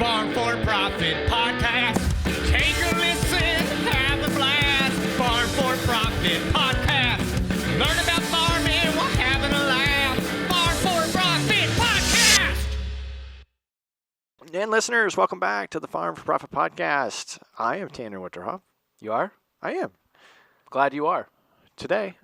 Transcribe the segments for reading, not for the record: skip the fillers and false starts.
Farm4Profit Podcast. Take a listen, have a blast. Farm4Profit Podcast. Learn about farming while having a laugh. Farm4Profit Podcast. And listeners, welcome back to the Farm4Profit Podcast. I am Tanner Winterhoff. You are? I am. Glad you are. Today,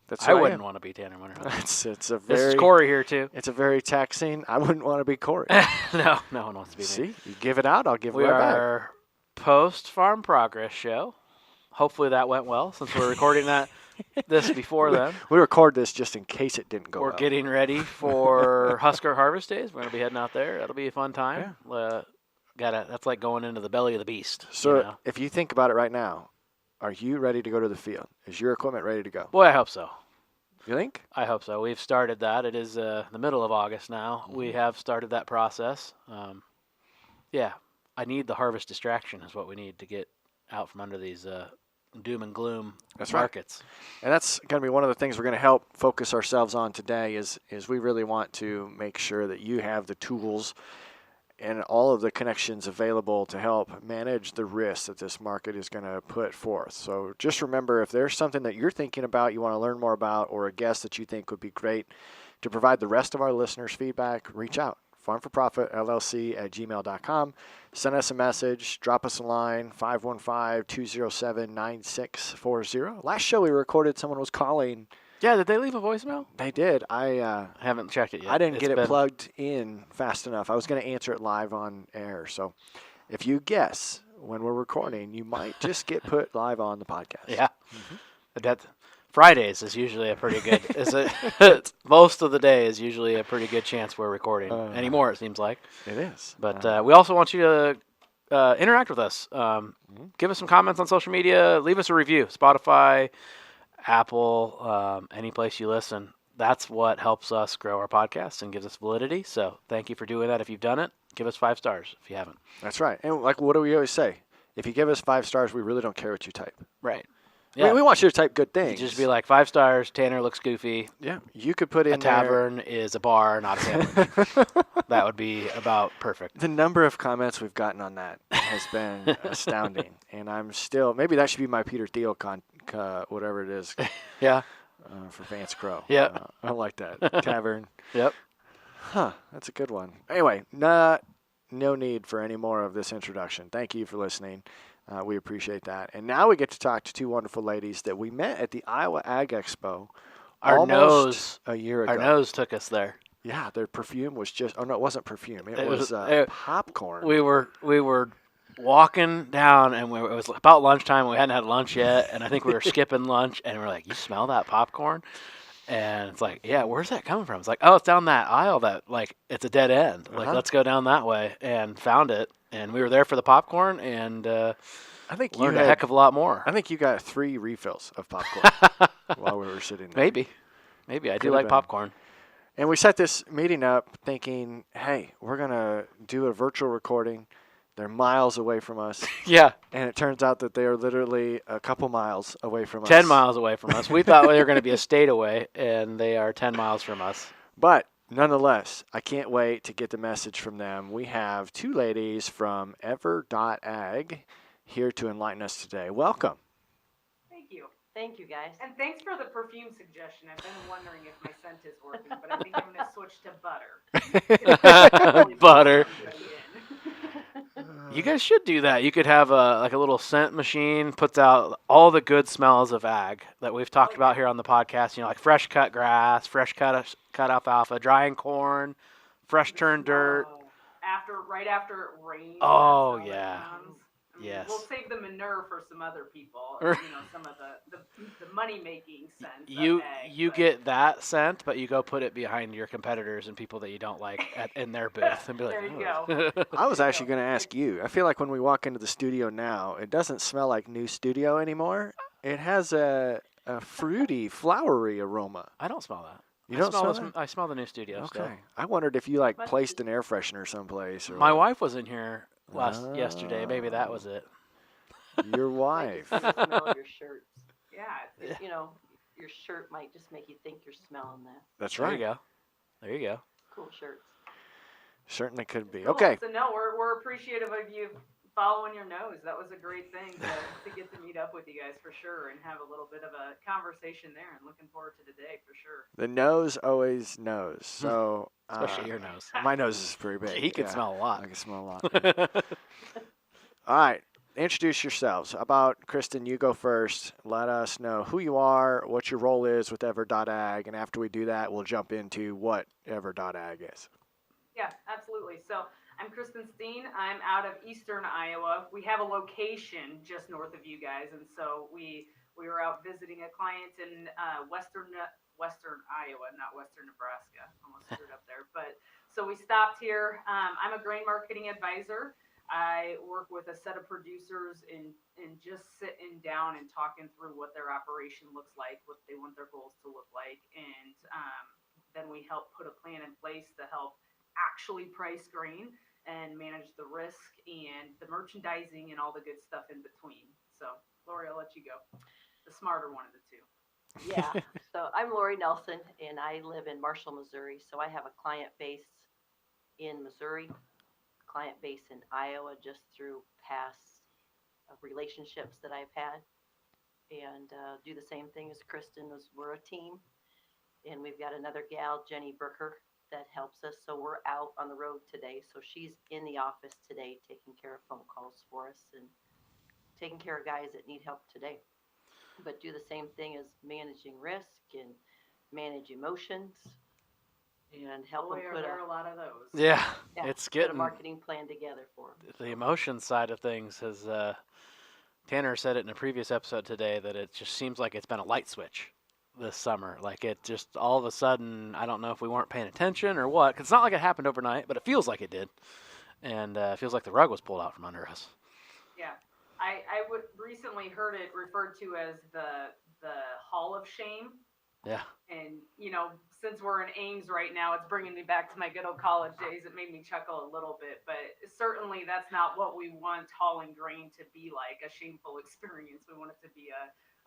that's I who wouldn't am. want to be Tanner Winterhoff. It's a This very is Corey here, too. It's a very taxing. I wouldn't want to be Corey. No one wants to be me. See, you give it out, I'll give it We right back. are post-farm progress show. Hopefully that went well since we're recording this before then. We record this just in case it didn't go We're well. getting ready for Husker Harvest Days. We're going to be heading out there. That'll be a fun time. That's like going into the belly of the beast. So you know? if you think about it right now, are you ready to go to the field? Is your equipment ready to go? Boy, I hope so. You think? I hope so. We've started that. It is the middle of August now. Mm-hmm. We have started that process. I need the harvest distraction is what we need to get out from under these doom and gloom markets. Right. And that's going to be one of the things we're going to help focus ourselves on today is we really want to make sure that you have the tools and all of the connections available to help manage the risks that this market is going to put forth. So just remember, if there's something that you're thinking about, you want to learn more about, or a guest that you think would be great to provide the rest of our listeners feedback, reach out. Farm4ProfitLLC@gmail.com. Send us a message. Drop us a line, 515-207-9640. Last show we recorded, someone was calling. Yeah, did they leave a voicemail? They did. I haven't checked it yet. I didn't get it plugged in fast enough. I was going to answer it live on air. So if you guess when we're recording, you might just get put live on the podcast. Yeah. Mm-hmm. Fridays is usually a pretty good. Most of the day is usually a pretty good chance we're recording anymore. It seems like it is. But we also want you to interact with us. Give us some comments on social media. Leave us a review. Spotify, Apple, any place you listen. That's what helps us grow our podcast and gives us validity. So thank you for doing that. If you've done it, give us 5 stars. If you haven't, that's right. And like, what do we always say? If you give us 5 stars, we really don't care what you type. Right. Yeah. I mean, we want you to type good things. You just be like 5 stars. Tanner looks goofy. Yeah. You could put in a tavern is a bar, not a sandwich. That would be about perfect. The number of comments we've gotten on that has been astounding, and I'm still maybe that should be my Peter Thiel whatever it is. Yeah. For Vance Crow. Yeah. I like that tavern. Yep. Huh. That's a good one. Anyway, no need for any more of this introduction. Thank you for listening. We appreciate that. And now we get to talk to 2 wonderful ladies that we met at the Iowa Ag Expo almost a year ago. Our nose took us there. Yeah, their perfume was just – oh, no, it wasn't perfume. It was popcorn. We were walking down, and it was about lunchtime. We hadn't had lunch yet, and I think we were skipping lunch, and we're like, you smell that popcorn? And it's like, yeah, where's that coming from? It's like, oh, it's down that aisle that, like, it's a dead end. Like, let's go down that way, and found it. And we were there for the popcorn, and I think learned a heck of a lot more. I think you got 3 refills of popcorn while we were sitting there. Maybe. I do like popcorn. And we set this meeting up thinking, hey, we're going to do a virtual recording. They're miles away from us. Yeah. And it turns out that they are literally a couple miles away from us. 10 miles away from us. We thought they were going to be a state away, and they are 10 miles from us. But nonetheless, I can't wait to get the message from them. We have 2 ladies from Ever.Ag here to enlighten us today. Welcome. Thank you. Thank you, guys. And thanks for the perfume suggestion. I've been wondering if my scent is working, but I think I'm going to switch to butter. Butter. You guys should do that. You could have a little scent machine, puts out all the good smells of ag that we've talked about here on the podcast. You know, like fresh cut grass, fresh cut alfalfa, drying corn, fresh turned dirt. Right after it rains. Oh, yeah. Yes. We'll save the manure for some other people. Some of the money-making scent. You get that scent, but you go put it behind your competitors and people that you don't like in their booth and be like, there you go. I was actually going to ask you. I feel like when we walk into the studio now, it doesn't smell like new studio anymore. It has a fruity, flowery aroma. I don't smell that. You don't smell that? I smell the new studio. Okay. Still. I wondered if you placed an air freshener someplace. My wife was in here yesterday. Maybe that was it. Your wife. I just smell your shirts. Yeah. Your shirt might just make you think you're smelling that. That's right. There you go. Cool shirts. Certainly could be. Cool. Okay. So no, we're appreciative of you following your nose. That was a great thing to get to meet up with you guys for sure and have a little bit of a conversation there. And looking forward to today for sure. The nose always knows. So Especially your nose. my nose is pretty big. He can smell a lot. I can smell a lot. Yeah. All right. Introduce yourselves. How about Kristin, you go first. Let us know who you are, what your role is with Ever.Ag, and after we do that, we'll jump into what Ever.Ag is. Yeah, absolutely. So I'm Kristin Stien. I'm out of Eastern Iowa. We have a location just north of you guys, and so we were out visiting a client in Western Iowa, not Western Nebraska. Almost screwed up there. But so we stopped here. I'm a grain marketing advisor. I work with a set of producers in just sitting down and talking through what their operation looks like, what they want their goals to look like, and then we help put a plan in place to help actually price grain and manage the risk and the merchandising and all the good stuff in between. So, Lori, I'll let you go. The smarter one of the two. Yeah. So I'm Lori Nelson, and I live in Marshall, Missouri. So I have a client base in Missouri, client base in Iowa, just through past relationships that I've had, and do the same thing as Kristin. We're a team, and we've got another gal, Jenny Berker, that helps us. So we're out on the road today. So she's in the office today taking care of phone calls for us and taking care of guys that need help today. But do the same thing as managing risk and manage emotions and help Boy, them are put there a lot of those. Yeah, yeah, it's put a getting marketing plan together for them. the emotion side of things has. Tanner said it in a previous episode today that it just seems like it's been a light switch this summer. Like it just all of a sudden, I don't know if we weren't paying attention or what. 'Cause it's not like it happened overnight, but it feels like it did, and it feels like the rug was pulled out from under us. Yeah. I would recently heard it referred to as the Hall of Shame. Yeah. And, you know, since we're in Ames right now, it's bringing me back to my good old college days. It made me chuckle a little bit, but certainly that's not what we want hauling grain to be like, a shameful experience. We want it to be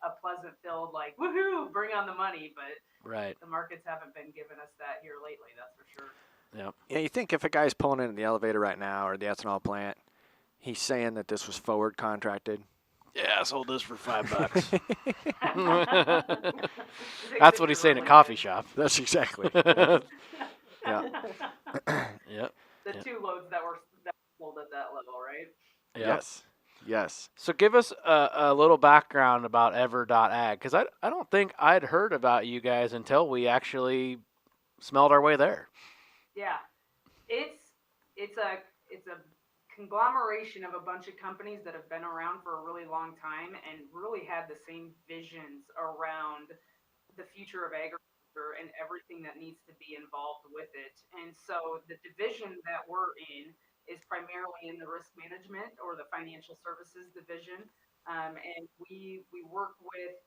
a pleasant filled, like, woohoo, bring on the money. But Right. the markets haven't been giving us that here lately, that's for sure. Yep. Yeah, you think if a guy's pulling into the elevator right now or the ethanol plant, he's saying that this was forward contracted. Yeah, I sold this for $5. Takes That's it what he's to saying at really coffee good. shop. That's exactly. Yeah. Yep. The Yep. 2 loads that were sold at that level, right? Yep. Yes. Yes. So give us a little background about Ever.Ag, because I don't think I'd heard about you guys until we actually smelled our way there. Yeah, it's a conglomeration of a bunch of companies that have been around for a really long time and really had the same visions around the future of agriculture and everything that needs to be involved with it. And so the division that we're in is primarily in the risk management or the financial services division, and we work with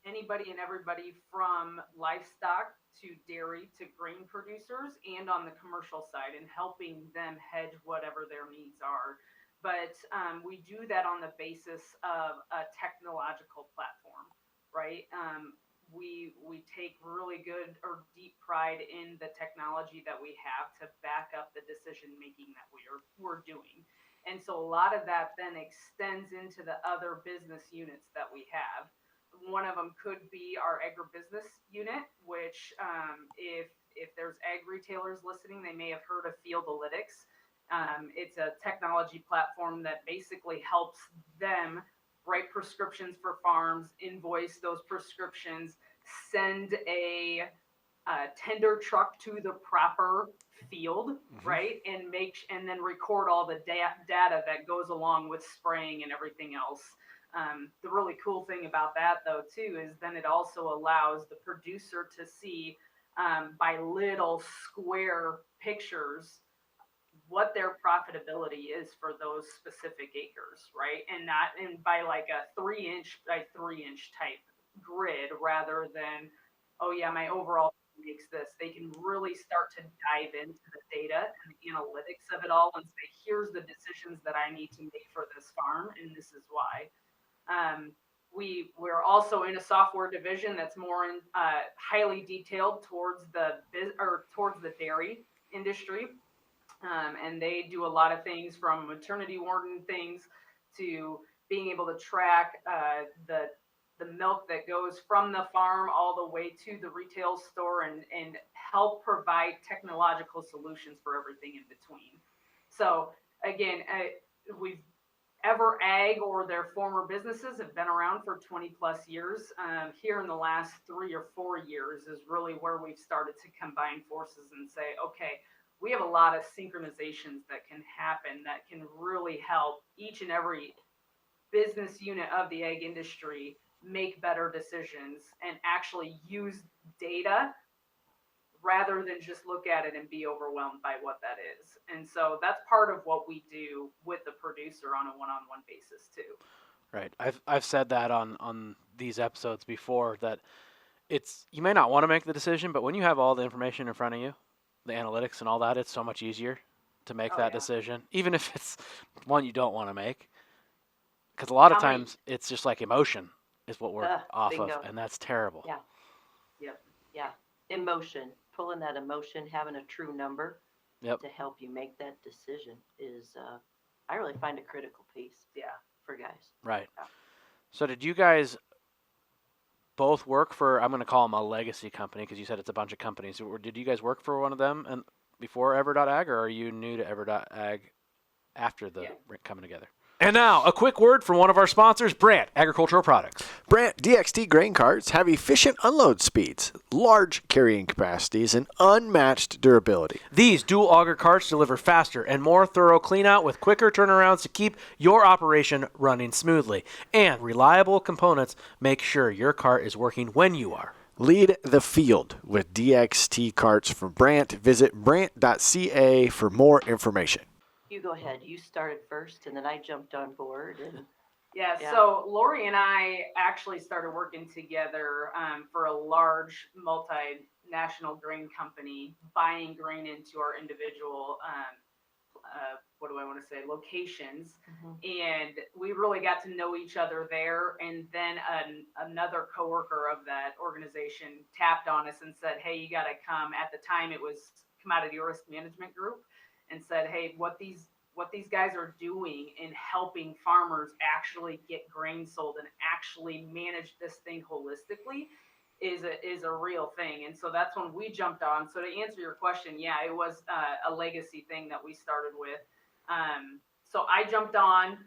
anybody and everybody from livestock to dairy to grain producers and on the commercial side and helping them hedge whatever their needs are. But we do that on the basis of a technological platform, right? We take really good or deep pride in the technology that we have to back up the decision making that we're doing. And so a lot of that then extends into the other business units that we have. One of them could be our agribusiness unit, which if there's ag retailers listening, they may have heard of Fieldalytics. It's a technology platform that basically helps them write prescriptions for farms, invoice those prescriptions, send a tender truck to the proper field, right, and then record all the data that goes along with spraying and everything else. The really cool thing about that, though, too, is then it also allows the producer to see by little square pictures what their profitability is for those specific acres, right? And by like a 3-inch by 3-inch type grid rather than, oh yeah, my overall makes this. They can really start to dive into the data and the analytics of it all and say, here's the decisions that I need to make for this farm, and this is why. We're also in a software division that's more highly detailed towards the dairy industry. And they do a lot of things from maternity warning things to being able to track the milk that goes from the farm all the way to the retail store and help provide technological solutions for everything in between. So again, we've EverAg or their former businesses have been around for 20 plus years. Here in the last 3 or 4 years is really where we've started to combine forces and say, okay, we have a lot of synchronizations that can happen that can really help each and every business unit of the egg industry make better decisions and actually use data rather than just look at it and be overwhelmed by what that is. And so that's part of what we do with the producer on a one-on-one basis too. Right. I've said that on these episodes before, that you may not want to make the decision, but when you have all the information in front of you, the analytics and all that, it's so much easier to make that decision, even if it's one you don't want to make. Because a lot of times it's just like emotion is what we're off bingo. of, and that's terrible. Yeah. Yep. Yeah. Emotion, pulling that emotion, having a true number to help you make that decision is, I really find a critical piece. Yeah. For guys. Right. Yeah. So did you guys both work for, I'm going to call them a legacy company because you said it's a bunch of companies. Did you guys work for one of them and before Ever.Ag, or are you new to Ever.Ag after the coming together? And now, a quick word from one of our sponsors, Brandt Agricultural Products. Brandt DXT grain carts have efficient unload speeds, large carrying capacities, and unmatched durability. These dual auger carts deliver faster and more thorough cleanout with quicker turnarounds to keep your operation running smoothly. And reliable components make sure your cart is working when you are. Lead the field with DXT carts from Brandt. Visit brandt.ca for more information. You go ahead. You started first, and then I jumped on board. And Yeah, so Lori and I actually started working together for a large multinational grain company, buying grain into our individual, locations. And we really got to know each other there. And then another coworker of that organization tapped on us and said, hey, you got to come. At the time, it was Commodity Risk Management Group, and said, hey, what these guys are doing in helping farmers actually get grain sold and actually manage this thing holistically is a real thing. And so that's when we jumped on. So to answer your question, yeah, it was a legacy thing that we started with. So I jumped on.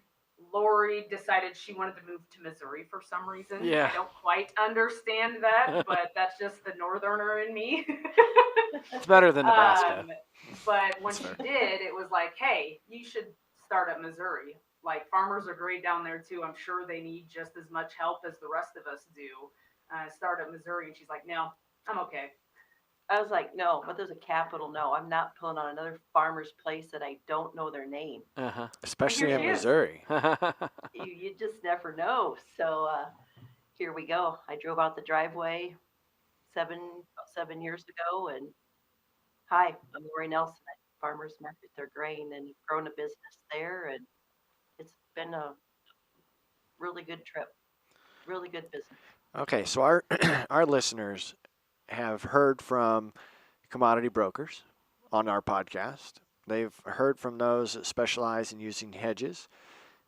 Lori decided she wanted to move to Missouri for some reason. Yeah. I don't quite understand that, but that's just the northerner in me. It's better than Nebraska. But when she did, it was like, hey, you should start at Missouri. Like, farmers are great down there too. I'm sure they need just as much help as the rest of us do. Start at Missouri. And she's like, no, I'm okay. I was like, no, but there's a capital no. I'm not pulling on another farmer's place that I don't know their name. Especially in Here she is. Missouri. You just never know. So here we go. I drove out the driveway 7 years ago, and hi, I'm Lori Nelson at Farmers Market Their Grain, and grown a business there, and it's been a really good trip, really good business. Okay, so our listeners have heard from commodity brokers on our podcast. They've heard from those that specialize in using hedges.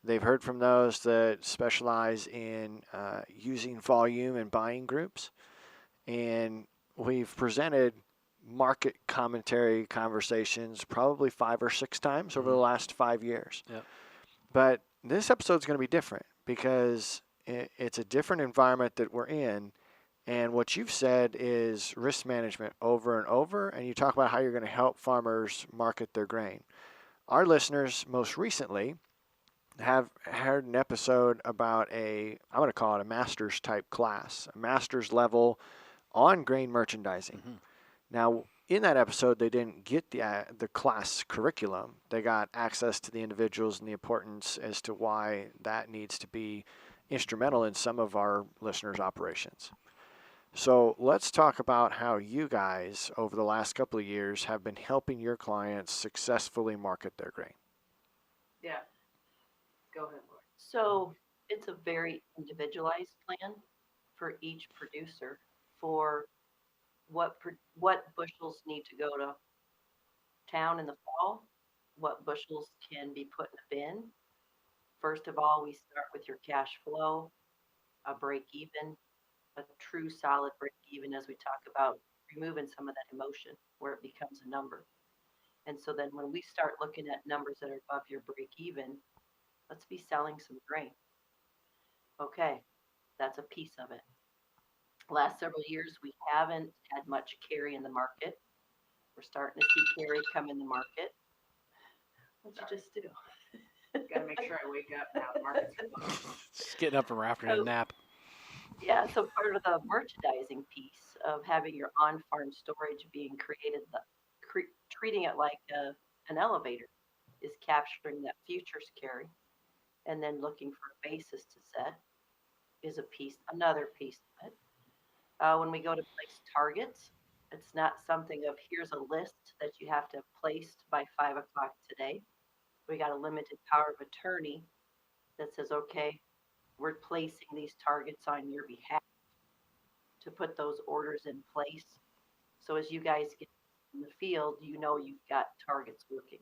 They've heard from those that specialize in using volume and buying groups. And we've presented market commentary conversations probably 5 or 6 times over the last 5 years. Yep. But this episode's going to be different because it's a different environment that we're in. And what you've said is risk management over and over, and you talk about how you're going to help farmers market their grain. Our listeners most recently have heard an episode about I'm going to call it a master's type class, a master's level on grain merchandising. Mm-hmm. Now, in that episode, they didn't get the class curriculum. They got access to the individuals and the importance as to why that needs to be instrumental in some of our listeners' operations. So let's talk about how you guys, over the last couple of years, have been helping your clients successfully market their grain. Yeah. Go ahead, Lori. So it's a very individualized plan for each producer for what bushels need to go to town in the fall what bushels can be put in a bin. First of all, we start with your cash flow, a break even, a true solid break even, as we talk about removing some of that emotion where it becomes a number. And so then when we start looking at numbers that are above your break even, let's be selling some grain. Okay, that's a piece of it. Last several years, we haven't had much carry in the market. We're starting to see carry come in the market. What'd you just do? Gotta make sure I wake up now. The markets are low. Just getting up from after a nap. Yeah, so part of the merchandising piece of having your on-farm storage being created, treating it like an elevator, is capturing that futures carry, and then looking for a basis to set is another piece of it. When we go to place targets, it's not something of here's a list that you have to have placed by 5 o'clock today. We got a limited power of attorney that says, okay, we're placing these targets on your behalf to put those orders in place. So as you guys get in the field, you know you've got targets working.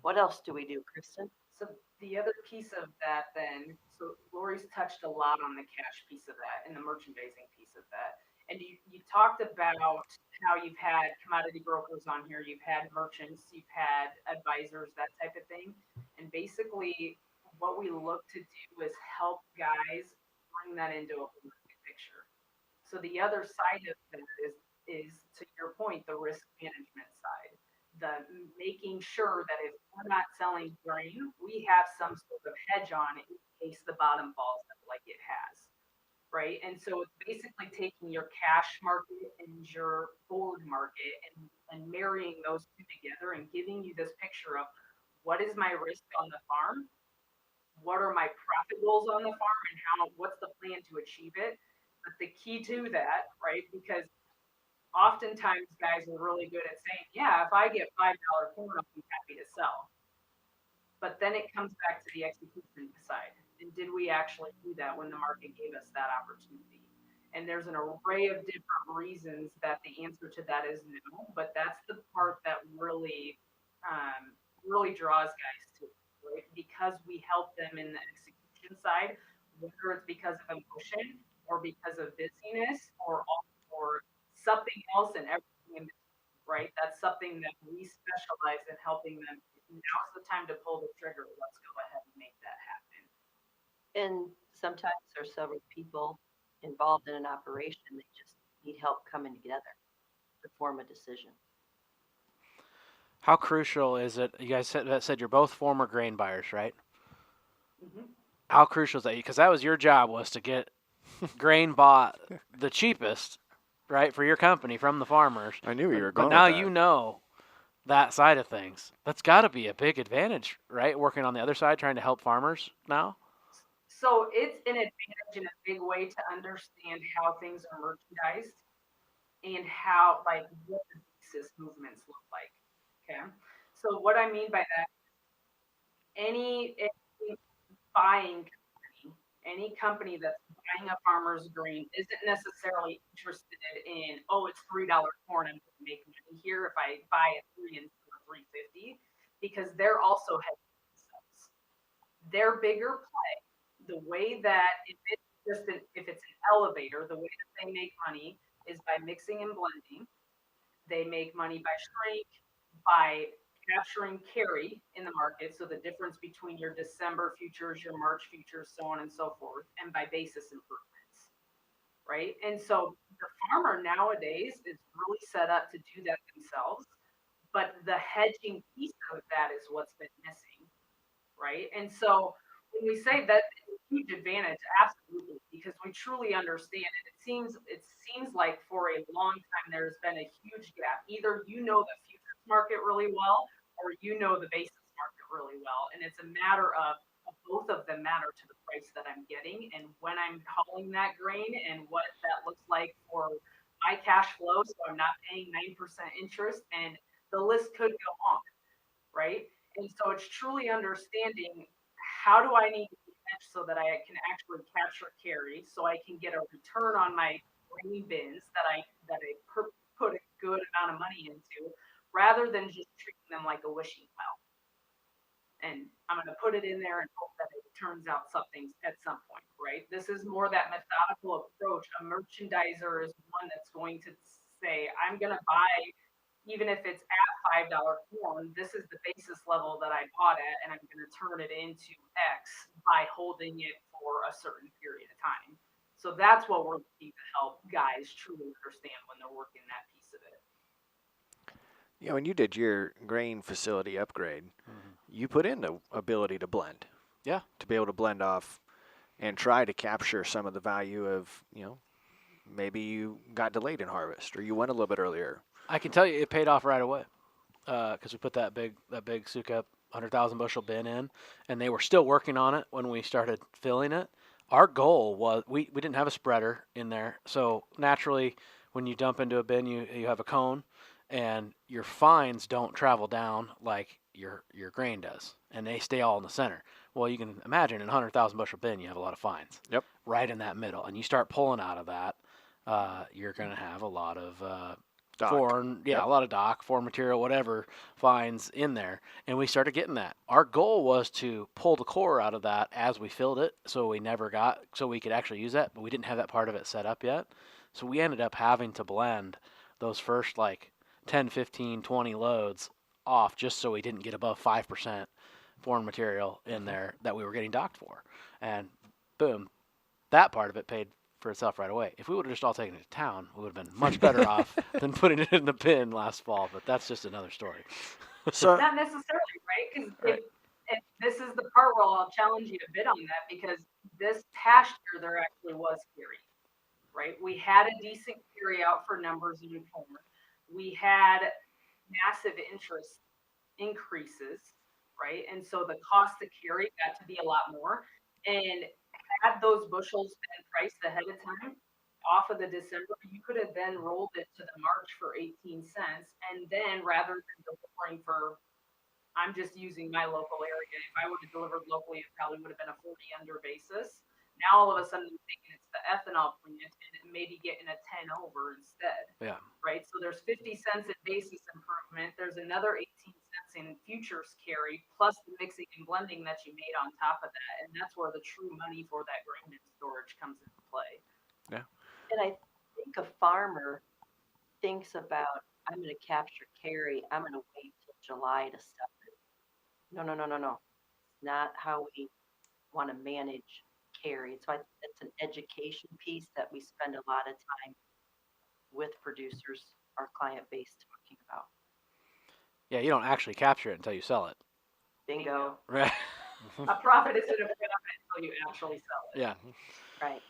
What else do we do, Kristin? So the other piece of that then, so Lori's touched a lot on the cash piece of that and the merchandising piece of that. And you talked about how you've had commodity brokers on here, you've had merchants, you've had advisors, that type of thing. And basically what we look to do is help guys bring that into a holistic picture. So the other side of that is to your point, the risk management side, the making sure that if we're not selling grain, we have some sort of hedge on it in case the bottom falls out like it has, right? And so it's basically taking your cash market and your forward market and marrying those two together and giving you this picture of what is my risk on the farm, what are my profit goals on the farm, and what's the plan to achieve it. But the key to that, right? Because oftentimes guys are really good at saying, yeah, if I get $5 corn, I'll be happy to sell. But then it comes back to the execution side. And did we actually do that when the market gave us that opportunity? And there's an array of different reasons that the answer to that is no, but that's the part that really, really draws guys to it, right? Because we help them in the execution side, whether it's because of emotion or because of busyness or something else and everything in between, right? That's something that we specialize in helping them. Now's the time to pull the trigger. Let's go ahead and make that happen. And sometimes there's several people involved in an operation. They just need help coming together to form a decision. How crucial is it? You guys said you're both former grain buyers, right? Mm-hmm. How crucial is that? Because that was your job, was to get grain bought the cheapest, right, for your company from the farmers. I knew you were going. But now with that. you know that side of things. That's got to be a big advantage, right? Working on the other side, trying to help farmers now. So it's an advantage in a big way to understand how things are merchandised and how, like, what the basis movements look like. Okay. So what I mean by that, any buying company, any company that's buying a farmer's grain isn't necessarily interested in, oh, it's $3 corn, I'm going to make money here if I buy it $3 and $3.50, because they're also hedging themselves. Their bigger play, the way that if it's an elevator, the way that they make money is by mixing and blending. They make money by shrink, by capturing carry in the market, so the difference between your December futures, your March futures, so on and so forth, and by basis improvements, right? And so the farmer nowadays is really set up to do that themselves, but the hedging piece of that is what's been missing, right? And so when we say that it's a huge advantage, absolutely, because we truly understand it. It seems like for a long time there's been a huge gap. Either you know the futures market really well, or you know the basis market really well, and it's a matter of both of them matter to the price that I'm getting and when I'm hauling that grain and what that looks like for my cash flow, so I'm not paying 9% interest, and the list could go on, right? And so it's truly understanding, how do I need to be hedged so that I can actually capture carry, so I can get a return on my grain bins that I put a good amount of money into, rather than just treating them like a wishing well. And I'm going to put it in there and hope that it turns out something at some point, right? This is more that methodical approach. A merchandiser is one that's going to say, I'm going to buy, even if it's at $5 corn, this is the basis level that I bought at, and I'm going to turn it into X by holding it for a certain period of time. So that's what we're looking to help guys truly understand when they're working that piece of it. Yeah, when you did your grain facility upgrade, you put in the ability to blend. Yeah. To be able to blend off and try to capture some of the value of, maybe you got delayed in harvest or you went a little bit earlier. I can tell you it paid off right away because we put that big Sukup 100,000 bushel bin in, and they were still working on it when we started filling it. Our goal was we didn't have a spreader in there, so naturally when you dump into a bin, you have a cone, and your fines don't travel down like your grain does, and they stay all in the center. Well, you can imagine in a 100,000 bushel bin, you have a lot of fines. Yep. Right in that middle, and you start pulling out of that, you're going to have a lot of Dock. foreign, Yep. a lot of dock, foreign material, whatever fines in there, and we started getting that. Our goal was to pull the core out of that as we filled it, so we could actually use that, but we didn't have that part of it set up yet. So we ended up having to blend those first like 10, 15, 20 loads off just so we didn't get above 5% foreign material in there that we were getting docked for. And boom, that part of it paid for itself right away. If we would have just all taken it to town, we would have been much better off than putting it in the bin last fall, but that's just another story. So Not necessarily, right? Because if this is the part where I'll challenge you a bit on that, because this past year there actually was carry, right? We had a decent carry out for numbers in corn. We had massive interest increases, right? And so the cost to carry got to be a lot more. And had those bushels been priced ahead of time off of the December, you could have then rolled it to the March for 18 cents. And then rather than delivering for, I'm just using my local area, if I would have delivered locally, it probably would have been a 40 under basis. Now all of a sudden I'm thinking it's the ethanol plant and maybe getting a 10 over instead. Yeah. Right. So there's 50 cents in basis improvement. There's another 18 cents in futures carry, plus the mixing and blending that you made on top of that. And that's where the true money for that grain and storage comes into play. Yeah. And I think a farmer thinks about, I'm going to capture carry, I'm going to wait till July to sell it. No. Not how we want to manage carry. So it's an education piece that we spend a lot of time with producers, our client base, talking about. Yeah, you don't actually capture it until you sell it. Bingo. Right. A profit isn't a profit until you actually sell it. Yeah. Right.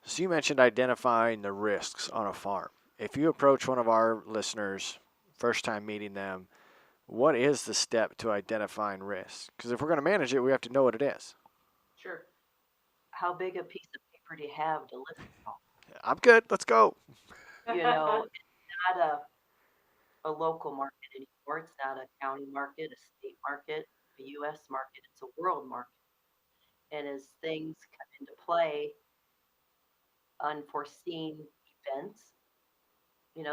So you mentioned identifying the risks on a farm. If you approach one of our listeners, first time meeting them, what is the step to identifying risks? Because if we're going to manage it, we have to know what it is. Sure. How big a piece of paper do you have to list it all? I'm good. Let's go. It's not a local market anymore. It's not a county market, a state market, a U.S. market. It's a world market. And as things come into play, unforeseen events,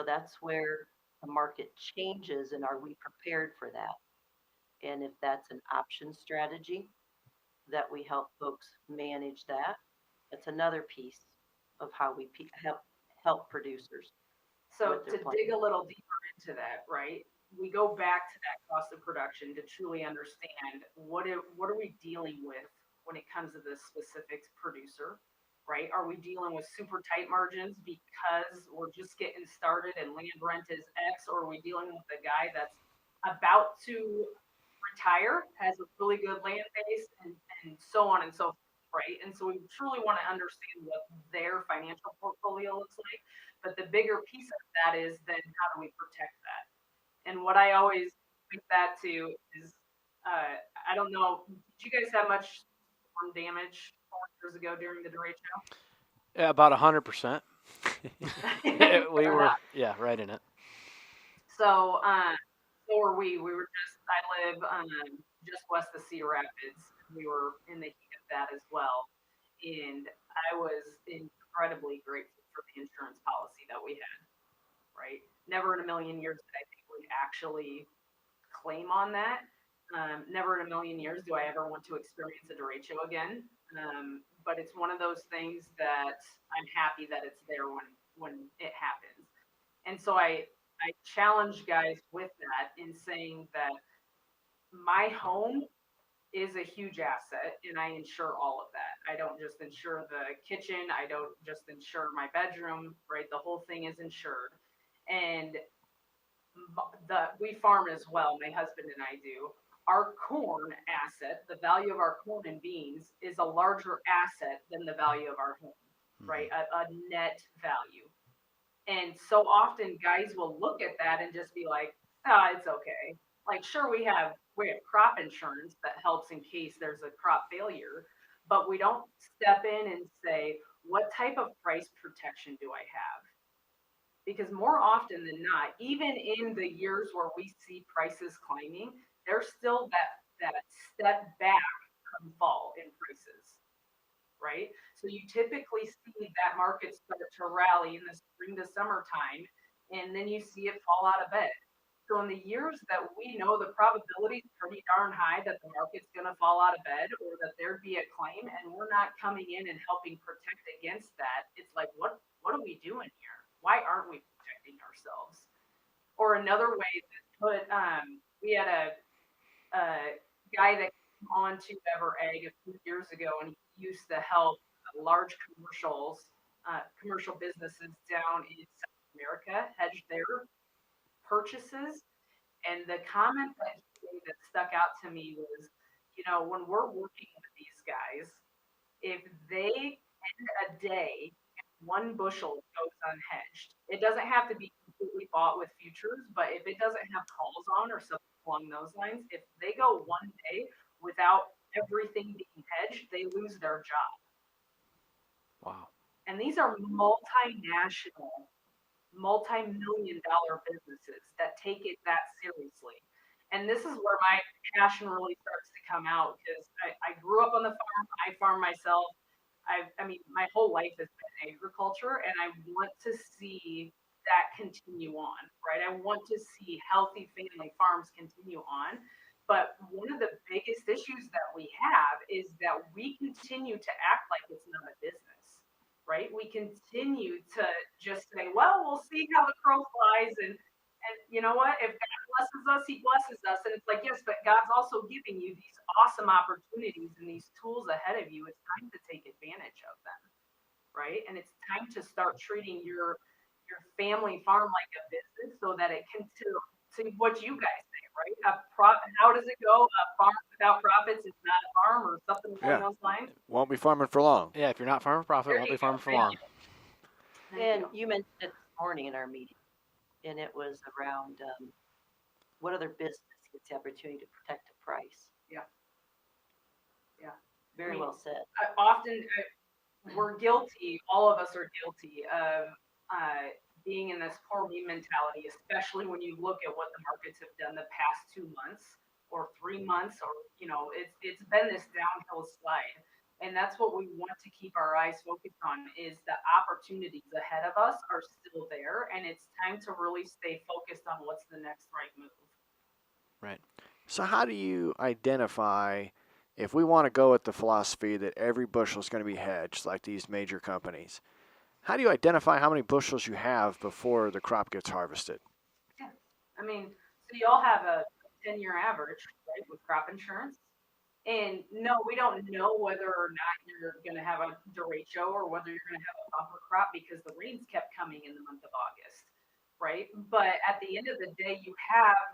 that's where the market changes, and are we prepared for that? And if that's an option strategy that we help folks manage that's another piece of how we help producers. So to dig a little deeper into that, right? We go back to that cost of production to truly understand what are we dealing with when it comes to this specific producer, right? Are we dealing with super tight margins because we're just getting started and land rent is X, or are we dealing with a guy that's about to retire, has a really good land base, and so on and so forth, right? And so we truly want to understand what their financial portfolio looks like. But the bigger piece of that is then how do we protect that? And what I always think that to is, I don't know, did you guys have much storm damage 4 years ago during the derecho? Yeah, about 100%. We were, right in it. So, so were we. I live just west of Cedar Rapids. We were in the heat of that as well. And I was incredibly grateful for the insurance policy that we had, right? Never in a million years did I think we would actually claim on that. Never in a million years do I ever want to experience a derecho again. But it's one of those things that I'm happy that it's there when it happens. And so I challenge guys with that in saying that my home is a huge asset and I insure all of that. I don't just insure the kitchen, I don't just insure my bedroom, right? The whole thing is insured. And we farm as well, my husband and I do. Our corn asset, the value of our corn and beans is a larger asset than the value of our home, right? A net value. And so often guys will look at that and just be like, "Ah, it's okay." Like, sure, we have crop insurance that helps in case there's a crop failure, but we don't step in and say, what type of price protection do I have? Because more often than not, even in the years where we see prices climbing, there's still that step back come fall in prices, right? So you typically see that market start to rally in the spring to summertime, and then you see it fall out of bed. So in the years that we know the probability is pretty darn high that the market's going to fall out of bed or that there'd be a claim, and we're not coming in and helping protect against that, it's like, what are we doing here? Why aren't we protecting ourselves? Or another way that we had a guy that came on to EverAg a few years ago, and he used to help large commercial businesses down in South America hedge their purchases. And the comment that he made that stuck out to me was, when we're working with these guys, if they end a day and one bushel goes unhedged, it doesn't have to be completely bought with futures, but if it doesn't have calls on or something along those lines, if they go one day without everything being hedged, they lose their job. Wow. And these are multinational, multi-million-dollar businesses that take it that seriously. And this is where my passion really starts to come out, because I grew up on the farm. I farm myself. I mean, my whole life has been agriculture, and I want to see that continue on, right? I want to see healthy family farms continue on. But one of the biggest issues that we have is that we continue to act like it's not a business, right? We continue to just say, well, we'll see how the crow flies, and you know what? If God blesses us, He blesses us. And it's like, yes, but God's also giving you these awesome opportunities and these tools ahead of you. It's time to take advantage of them, right? And it's time to start treating your family farm like a business so that it can to what you guys say, right? How does it go? A farm without profits is not a farm, or something along those lines. Won't be farming for long. Yeah, if you're not farming for profit, won't be farming for long. And you mentioned it this morning in our meeting, and it was around what other business gets the opportunity to protect a price. Yeah. Very well said. Often we're guilty, all of us are guilty of being in this poor me mentality, especially when you look at what the markets have done the past 2 months or 3 months, or it's been this downhill slide. And that's what we want to keep our eyes focused on, is the opportunities ahead of us are still there, and it's time to really stay focused on what's the next right move. Right. So how do you identify, if we want to go with the philosophy that every bushel is going to be hedged like these major companies, how do you identify how many bushels you have before the crop gets harvested? Yeah. I mean, so you all have a 10-year average, right, with crop insurance. And no, we don't know whether or not you're going to have a derecho or whether you're going to have a bumper crop, because the rains kept coming in the month of August, right? But at the end of the day, you have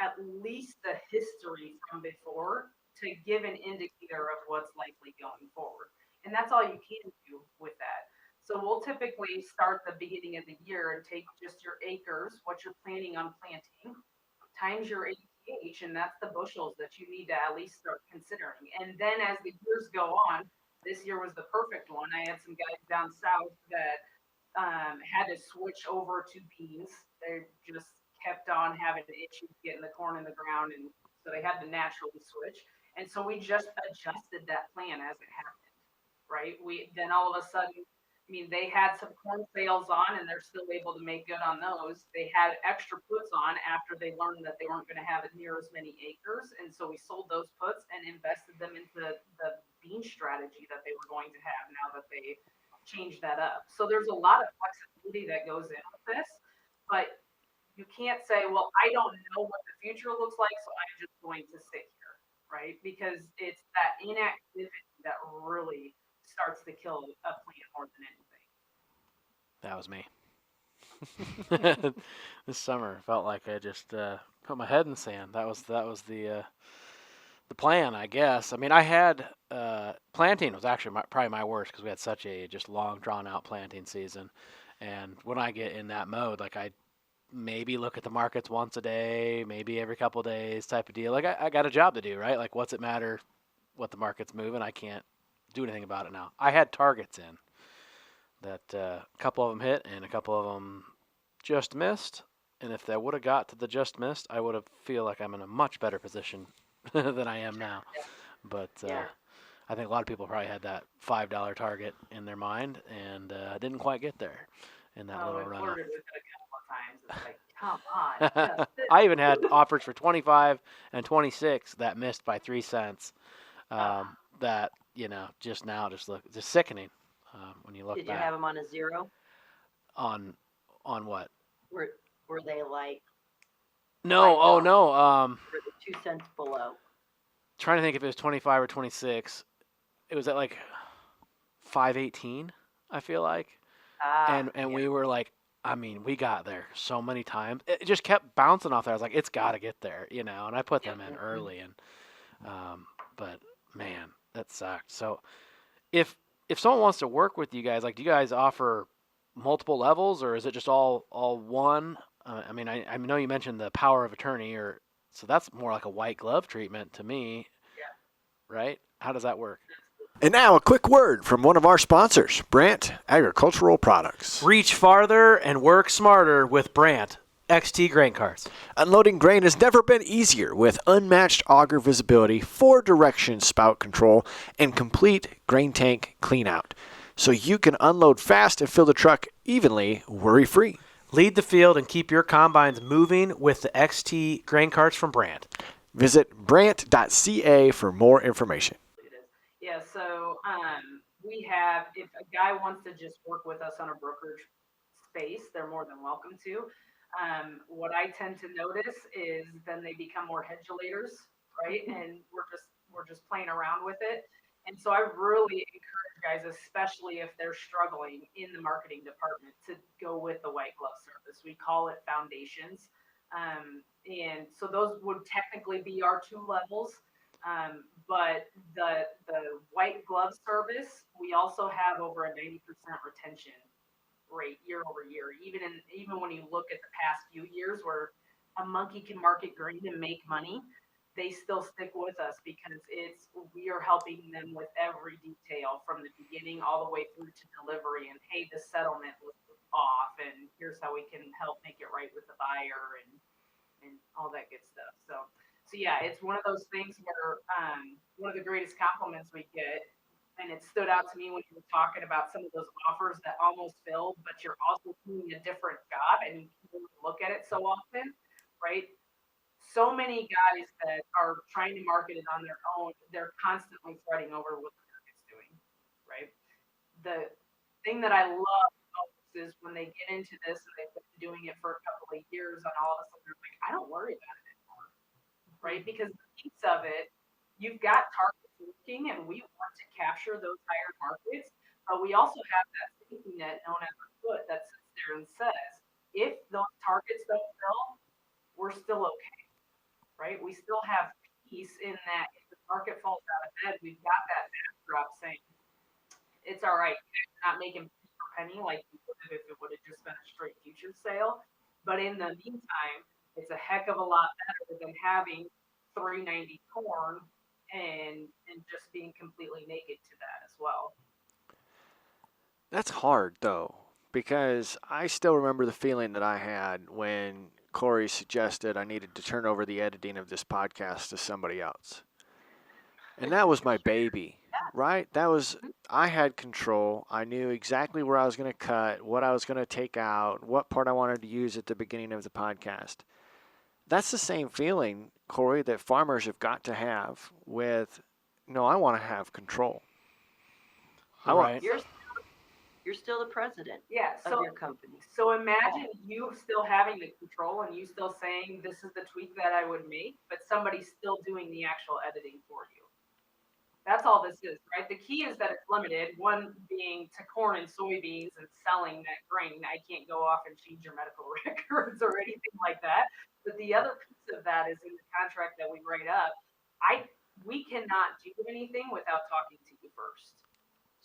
at least the history from before to give an indicator of what's likely going forward. And that's all you can do with that. So we'll typically start the beginning of the year and take just your acres, what you're planning on planting, times your ATH, and that's the bushels that you need to at least start considering. And then as the years go on, this year was the perfect one. I had some guys down south that had to switch over to beans. They just kept on having issues getting the corn in the ground, and so they had to naturally switch. And so we just adjusted that plan as it happened, right? Then all of a sudden I mean, they had some corn sales on, and they're still able to make good on those. They had extra puts on after they learned that they weren't going to have near as many acres, and so we sold those puts and invested them into the bean strategy that they were going to have now that they changed that up. So there's a lot of flexibility that goes in with this, but you can't say, well, I don't know what the future looks like, so I'm just going to sit here, right? Because it's that inactivity that really starts to kill a plant more than anything. That was me. This summer felt like I just put my head in the sand. That was the plan, I guess. I mean, I had planting was actually probably my worst because we had such a just long, drawn out planting season. And when I get in that mode, like I maybe look at the markets once a day, maybe every couple of days type of deal. Like I got a job to do, right? Like what's it matter what the market's moving? I can't do anything about it now. I had targets in that a couple of them hit and a couple of them just missed. And if they would have got to the just missed, I would have feel like I'm in a much better position than I am now. But I think a lot of people probably had that $5 target in their mind and didn't quite get there in that little run. Flirted with it a couple of times. It's like, come on. I even had offers for 25 and 26 that missed by 3 cents. That just sickening when you look back. Did you have them on a zero? On what? Were they like? No, oh no. Were they 2 cents below? Trying to think if it was 25 or 26. It was at like 5.18. I feel like, and we were like, I mean, we got there so many times. It just kept bouncing off there. I was like, it's got to get there, and I put them in early, and but man, that sucked. So if someone wants to work with you guys, like, do you guys offer multiple levels, or is it just all one? I mean, I know you mentioned the power of attorney, so that's more like a white glove treatment to me. Yeah. Right? How does that work? And now a quick word from one of our sponsors, Brandt Agricultural Products. Reach farther and work smarter with Brandt XT grain carts. Unloading grain has never been easier with unmatched auger visibility, 4-direction spout control, and complete grain tank cleanout. So you can unload fast and fill the truck evenly, worry-free. Lead the field and keep your combines moving with the XT grain carts from Brandt. Visit brandt.ca for more information. Yeah, so we have, if a guy wants to just work with us on a brokerage space, they're more than welcome to. What I tend to notice is then they become more hedulators, right? And we're just playing around with it. And so I really encourage guys, especially if they're struggling in the marketing department, to go with the white glove service. We call it foundations. And so those would technically be our 2 levels. But the white glove service, we also have over a 90% retention rate year over year. Even when you look at the past few years where a monkey can market grain and make money, they still stick with us because we are helping them with every detail from the beginning all the way through to delivery. And hey, the settlement was off, and here's how we can help make it right with the buyer and all that good stuff. So yeah, it's one of those things where one of the greatest compliments we get, and it stood out to me when you were talking about some of those offers that almost filled, but you're also doing a different job and you look at it so often, right? So many guys that are trying to market it on their own, they're constantly fretting over what the market's doing, right? The thing that I love most is when they get into this and they've been doing it for a couple of years, and all of a sudden they're like, I don't worry about it anymore, right? Because the piece of it, you've got targets working, and we want to capture those higher markets, but we also have that safety net known as a foot that sits there and says, if those targets don't fill, we're still okay, right? We still have peace in that if the market falls out of bed, we've got that backdrop saying, it's all right, you're not making penny for penny like you would have if it would have just been a straight futures sale. But in the meantime, it's a heck of a lot better than having $3.90 corn and just being completely naked to that as well. That's hard, though, because I still remember the feeling that I had when Corey suggested I needed to turn over the editing of this podcast to somebody else. And that was my baby. right? I had control. I knew exactly where I was going to cut, what I was going to take out, what part I wanted to use at the beginning of the podcast. That's the same feeling, Corey, that farmers have got to have with, no, I want to have control. Right. You're still the president Yeah, of your company. so imagine you still having the control and you still saying this is the tweak that I would make, but somebody's still doing the actual editing for you. That's all this is, right? The key is that it's limited, one being to corn and soybeans and selling that grain. I can't go off and change your medical records or anything like that. But the other piece of that is in the contract that we write up, we cannot do anything without talking to you first.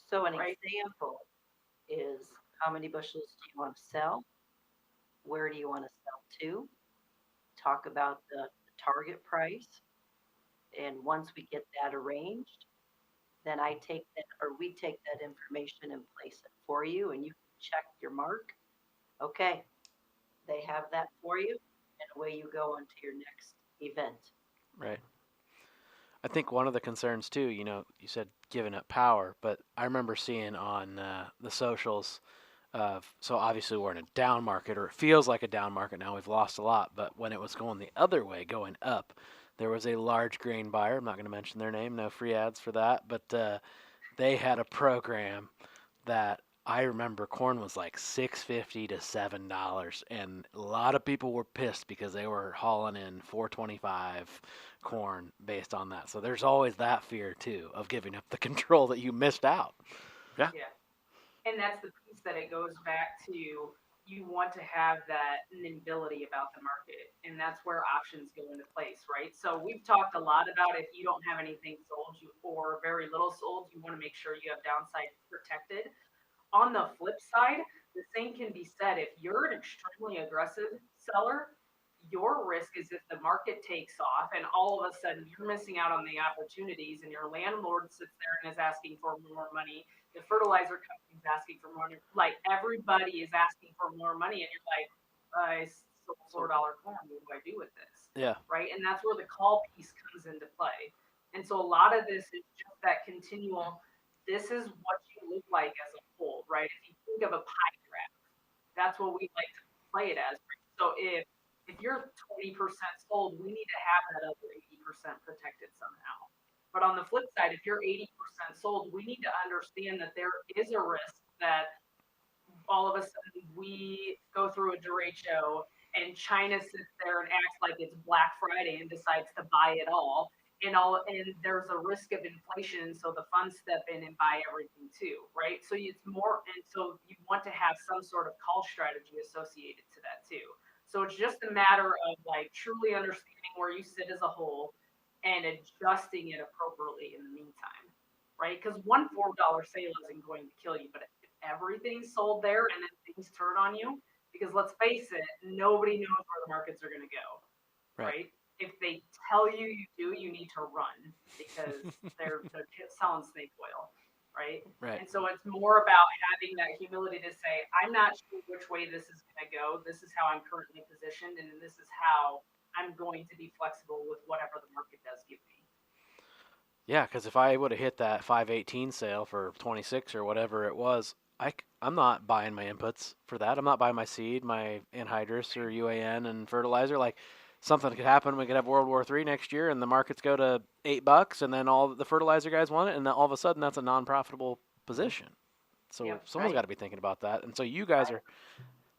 So an Right. example is how many bushels do you want to sell? Where do you want to sell to? Talk about the target price. And once we get that arranged, then we take that information and place it for you, and you can check your mark. Okay, they have that for you, and away you go on to your next event. Right. I think one of the concerns too, you said giving up power, but I remember seeing on the socials. So obviously we're in a down market, or it feels like a down market now. We've lost a lot, but when it was going the other way, going up, there was a large grain buyer. I'm not going to mention their name. No free ads for that, but they had a program that I remember corn was like $6.50 to $7, and a lot of people were pissed because they were hauling in $4.25 corn based on that. So there's always that fear too of giving up the control that you missed out. Yeah. And that's the piece that it goes back to. You want to have that nimbility about the market, and that's where options go into place, right? So we've talked a lot about if you don't have anything sold or very little sold, you want to make sure you have downside protected. On the flip side, the same can be said if you're an extremely aggressive seller. Your risk is if the market takes off and all of a sudden you're missing out on the opportunities and your landlord sits there and is asking for more money. The fertilizer company is asking for more, like everybody is asking for more money, and you're like, I sold $4 corn. What do I do with this? Yeah. Right. And that's where the call piece comes into play. And so a lot of this is just that continual, this is what you look like as a whole, right? If you think of a pie graph, that's what we like to play it as. Right? So if you're 20% sold, we need to have that other 80% protected somehow. But on the flip side, if you're 80% sold, we need to understand that there is a risk that all of a sudden we go through a derecho and China sits there and acts like it's Black Friday and decides to buy it all. And there's a risk of inflation, so the funds step in and buy everything too, right? So it's more, and so you want to have some sort of call strategy associated to that too. So it's just a matter of like truly understanding where you sit as a whole and adjusting it appropriately in the meantime, right? Because one $4 sale isn't going to kill you, but if everything's sold there and then things turn on you, because let's face it, nobody knows where the markets are going to go, right? If they tell you you do, you need to run because they're selling snake oil, right? Right. And so it's more about having that humility to say, I'm not sure which way this is going to go. This is how I'm currently positioned, and this is how I'm going to be flexible with whatever the market does give me. Yeah, because if I would have hit that 518 sale for 26 or whatever it was, I'm not buying my inputs for that. I'm not buying my seed, my anhydrous or UAN and fertilizer. Like something could happen. We could have World War III next year, and the markets go to $8, and then all the fertilizer guys want it, and then all of a sudden that's a non-profitable position. So someone's got to be thinking about that. And so you guys are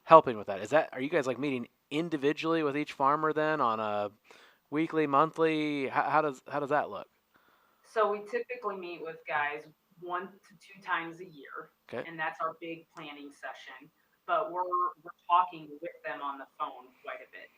helping with that. Are you guys like meeting individually with each farmer then on a weekly, monthly? How does that look? So we typically meet with guys 1 to 2 times a year, and that's our big planning session. But we're talking with them on the phone quite a bit.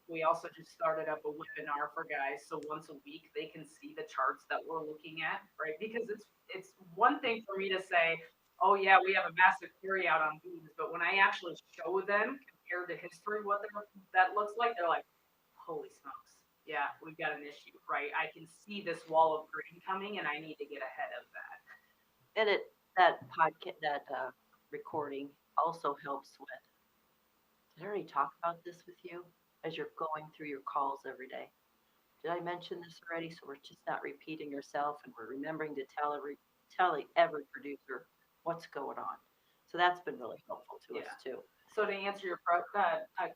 We also just started up a webinar for guys, so once a week they can see the charts that we're looking at, right? Because it's one thing for me to say, oh yeah, we have a massive carry out on beans, but when I actually show them compared to history what that looks like, they're like, holy smokes. Yeah, we've got an issue, right? I can see this wall of grain coming, and I need to get ahead of that. And that podcast, that recording also helps with. Did I already talk about this with you as you're going through your calls every day? did I mention this already? So we're just not repeating ourselves, and we're remembering to tell every producer what's going on. So that's been really helpful to us too. So to answer your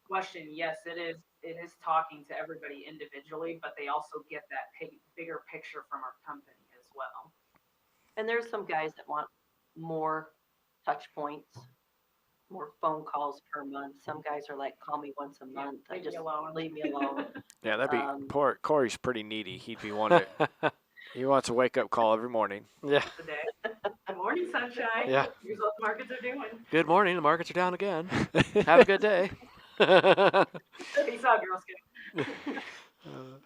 question, yes, it is. It is talking to everybody individually, but they also get that bigger picture from our company as well. And there's some guys that want more touch points, more phone calls per month. Some guys are like, call me once a month. Leave me alone. Leave me alone. Yeah, that'd be poor. Corey's pretty needy. He'd be wanting. He wants a wake up call every morning. Yeah. Today. Good morning, sunshine. Yeah. Here's what the markets are doing. Good morning. The markets are down again. Have a good day. Peace out, Girl Scout.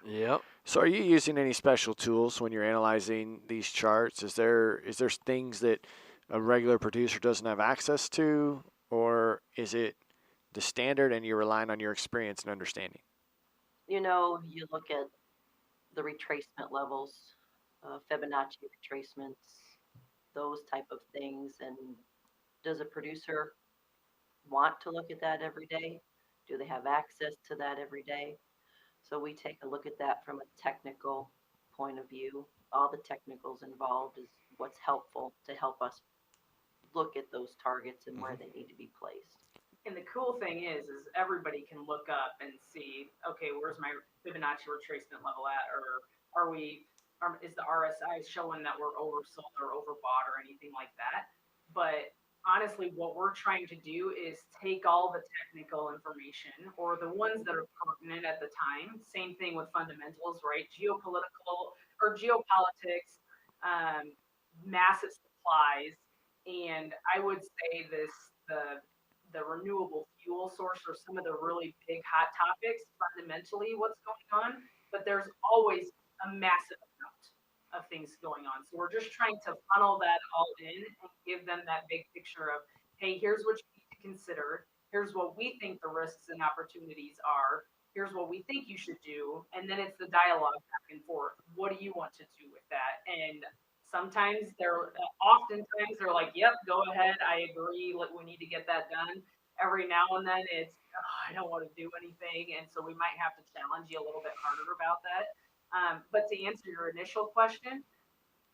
Yep. So, are you using any special tools when you're analyzing these charts? Is there things that a regular producer doesn't have access to, or is it the standard and you're relying on your experience and understanding? You know, you look at the retracement levels, Fibonacci retracements, those type of things. And does a producer want to look at that every day? Do they have access to that every day? So we take a look at that from a technical point of view. All the technicals involved is what's helpful to help us look at those targets and where they need to be placed. And the cool thing is everybody can look up and see, okay, where's my Fibonacci retracement level at, or is the RSI showing that we're oversold or overbought or anything like that? But honestly, what we're trying to do is take all the technical information, or the ones that are pertinent at the time. Same thing with fundamentals, right? Geopolitical or geopolitics, massive supplies, and I would say the renewable fuel source or some of the really big hot topics, fundamentally what's going on, but there's always a massive amount of things going on. So we're just trying to funnel that all in and give them that big picture of, hey, here's what you need to consider. Here's what we think the risks and opportunities are. Here's what we think you should do. And then it's the dialogue back and forth. What do you want to do with that? And oftentimes they're like, yep, go ahead. I agree. We need to get that done. Every now and then it's, I don't want to do anything. And so we might have to challenge you a little bit harder about that. But to answer your initial question,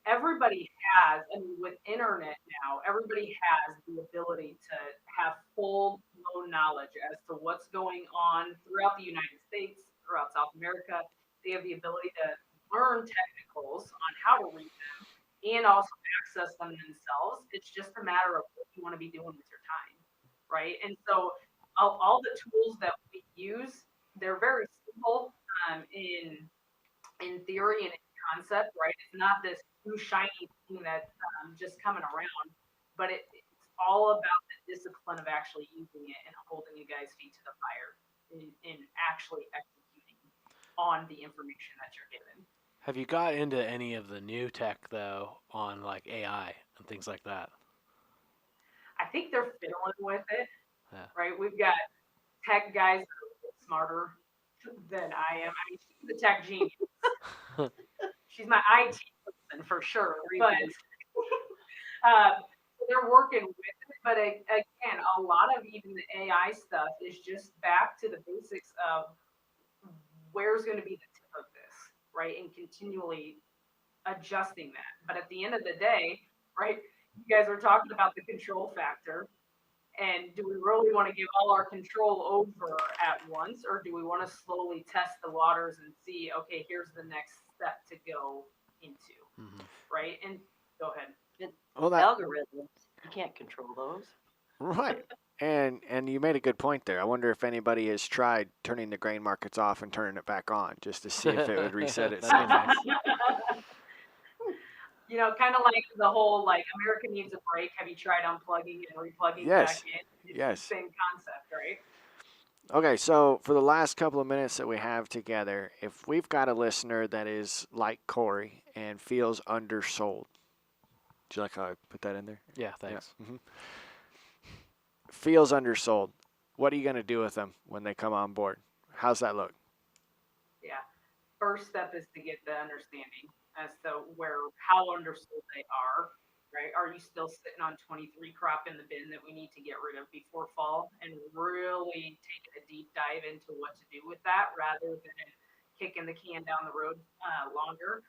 everybody has, with internet now, everybody has the ability to have full blown knowledge as to what's going on throughout the United States, throughout South America. They have the ability to learn technicals on how to read them and also access them themselves. It's just a matter of what you want to be doing with your time, right? And so all the tools that we use, they're very simple in theory and in concept, right? It's not this new shiny thing that's just coming around, but it's all about the discipline of actually using it and holding you guys' feet to the fire in actually executing on the information that you're given. Have you got into any of the new tech, though, on like AI and things like that? I think they're fiddling with it, Yeah. right? We've got tech guys that are a bit smarter than I am. I mean, she's the tech genius. She's my IT person for sure. But they're working with it. But again, a lot of even the AI stuff is just back to the basics of where's going to be the tip of this, right? And continually adjusting that. But at the end of the day, right, you guys are talking about the control factor. And do we really want to give all our control over at once, or do we want to slowly test the waters and see, okay, here's the next step to go into, right? And go ahead. Algorithms, you can't control those. Right. And you made a good point there. I wonder if anybody has tried turning the grain markets off and turning it back on just to see if it would reset itself. Nice. You know, kind of like the whole, like, America needs a break. Have you tried unplugging and replugging Yes. back in? It's Yes. the same concept, right? Okay, so for the last couple of minutes that we have together, if we've got a listener that is like Corey and feels undersold, do you like how I put that in there? Yeah, thanks. Yeah. Feels undersold, what are you going to do with them when they come on board? How's that look? Yeah. First step is to get the understanding as to how undersold they are, right? Are you still sitting on 23 crop in the bin that we need to get rid of before fall, and really taking a deep dive into what to do with that rather than kicking the can down the road longer.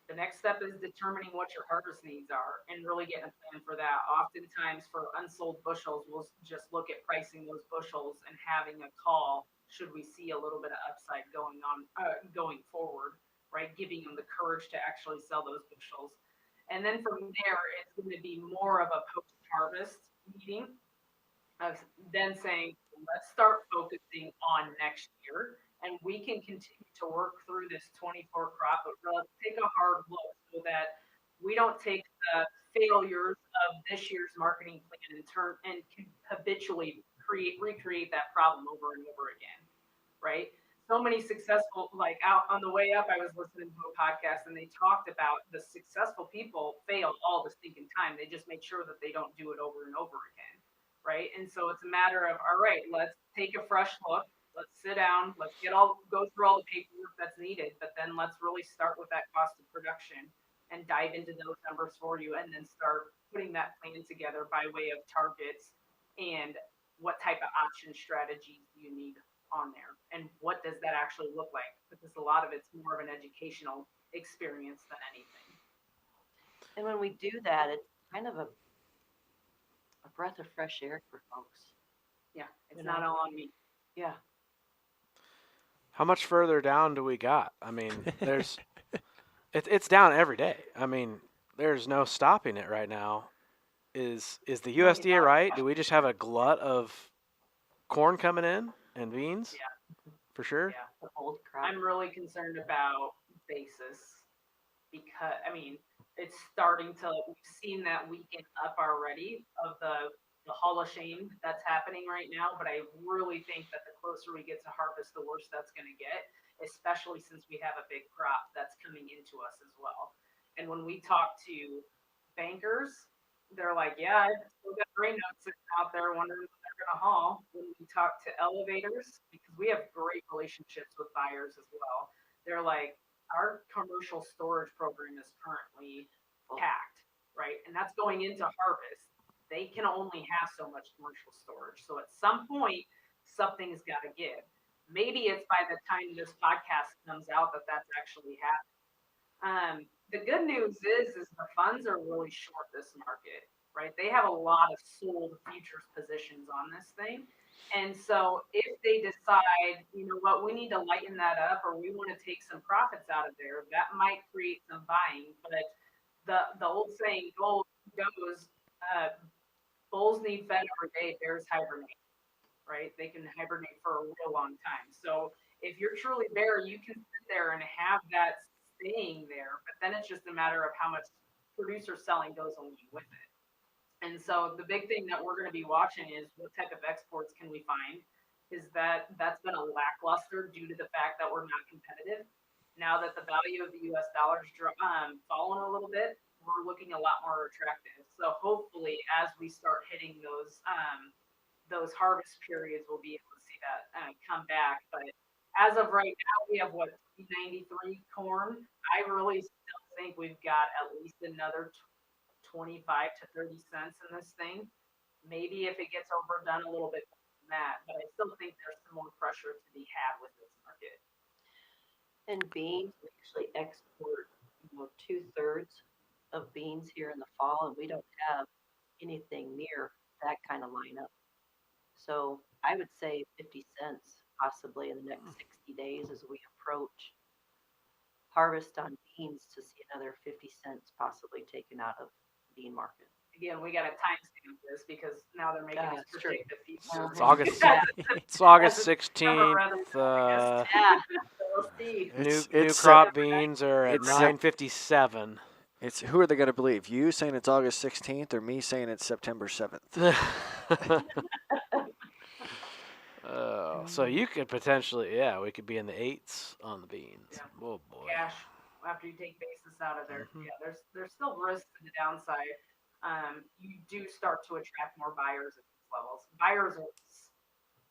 The next step is determining what your harvest needs are and really getting a plan for that. Oftentimes for unsold bushels, we'll just look at pricing those bushels and having a call should we see a little bit of upside going forward, right? Giving them the courage to actually sell those bushels. And then from there, it's going to be more of a post-harvest meeting of then saying, let's start focusing on next year. And we can continue to work through this 24 crop, but let's take a hard look so that we don't take the failures of this year's marketing plan and can habitually recreate that problem over and over again, right? So many successful, like out on the way up, I was listening to a podcast and they talked about the successful people fail all the stinking time. They just make sure that they don't do it over and over again, right? And so it's a matter of, all right, let's take a fresh look. Let's sit down. Let's go through all the paperwork that's needed, but then let's really start with that cost of production and dive into those numbers for you, and then start putting that plan together by way of targets and what type of option strategies do you need on there, and what does that actually look like? Because a lot of it's more of an educational experience than anything. And when we do that, it's kind of a breath of fresh air for folks. Yeah, it's not all on me. Yeah. How much further down do we got? I mean, it's down every day. I mean, there's no stopping it right now. Is the USDA right? Do we just have a glut of corn coming in and beans? Yeah. For sure. Yeah. The old crop. I'm really concerned about basis because, I mean, it's starting to, we've seen that weekend up already of the Hall of Shame that's happening right now, but I really think that the closer we get to harvest, the worse that's going to get, especially since we have a big crop that's coming into us as well. And when we talk to bankers, they're like, yeah, I've still got grain notes sitting out there wondering what they're going to haul. When we talk to elevators, because we have great relationships with buyers as well, they're like, our commercial storage program is currently packed, right? And that's going into harvest. They can only have so much commercial storage. So at some point, something's got to give. Maybe it's by the time this podcast comes out that that's actually happening. The good news is the funds are really short this market, right? They have a lot of sold futures positions on this thing. And so if they decide, you know what, we need to lighten that up, or we want to take some profits out of there, that might create some buying. But the old saying goes, bulls need fed every day, bears hibernate, right? They can hibernate for a real long time. So if you're truly bear, you can sit there and have that staying there, but then it's just a matter of how much producer selling goes along with it. And so the big thing that we're going to be watching is what type of exports can we find? Is that's been a lackluster due to the fact that we're not competitive. Now that the value of the U.S. dollar's fallen a little bit, we're looking a lot more attractive. So hopefully, as we start hitting those harvest periods, we'll be able to see that come back. But as of right now, we have 93 corn. I really still think we've got at least another 25 to 30 cents in this thing. Maybe if it gets overdone a little bit more than that, but I still think there's some more pressure to be had with this market. And beans, we actually export 2/3 of beans here in the fall, and we don't have anything near that kind of lineup. So I would say 50 cents possibly in the next 60 days as we approach harvest on beans, to see another 50 cents possibly taken out of bean market. Again, we got to timestamp this because now they're making us predict the future. It's August. It's August 16th. Yeah, so we'll see. New crop beans are at 9:57. It's who are they going to believe? You saying it's August 16th, or me saying it's September 7th? So you could potentially, we could be in the 8s on the beans. Yeah. Oh boy. Cash after you take basis out of there. Yeah, there's still risk to the downside. You do start to attract more buyers at these levels. Buyers are